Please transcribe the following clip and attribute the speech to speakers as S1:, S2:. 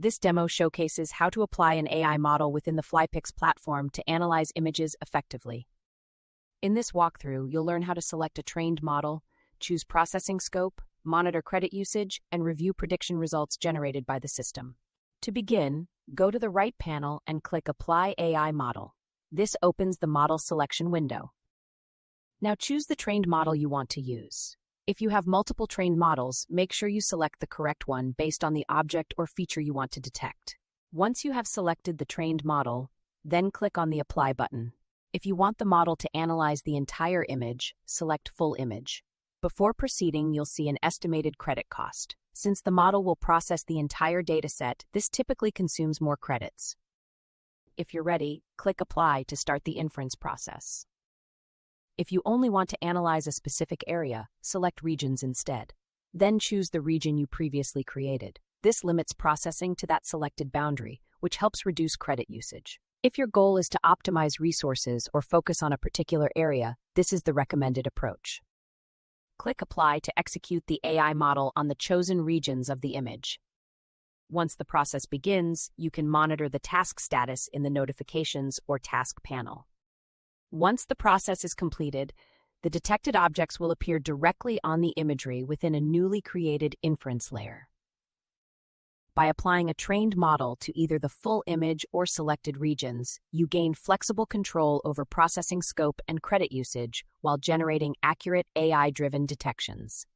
S1: This demo showcases how to apply an AI model within the FlyPix platform to analyze images effectively. In this walkthrough, you'll learn how to select a trained model, choose processing scope, monitor credit usage, and review prediction results generated by the system. To begin, go to the right panel and click Apply AI Model. This opens the model selection window. Now choose the trained model you want to use. If you have multiple trained models, make sure you select the correct one based on the object or feature you want to detect. Once you have selected the trained model, then click on the Apply button. If you want the model to analyze the entire image, select Full Image. Before proceeding, you'll see an estimated credit cost. Since the model will process the entire dataset, this typically consumes more credits. If you're ready, click Apply to start the inference process. If you only want to analyze a specific area, select Regions instead. Then choose the region you previously created. This limits processing to that selected boundary, which helps reduce credit usage. If your goal is to optimize resources or focus on a particular area, this is the recommended approach. Click Apply to execute the AI model on the chosen regions of the image. Once the process begins, you can monitor the task status in the Notifications or Task panel. Once the process is completed, the detected objects will appear directly on the imagery within a newly created inference layer. By applying a trained model to either the full image or selected regions, you gain flexible control over processing scope and credit usage while generating accurate AI-driven detections.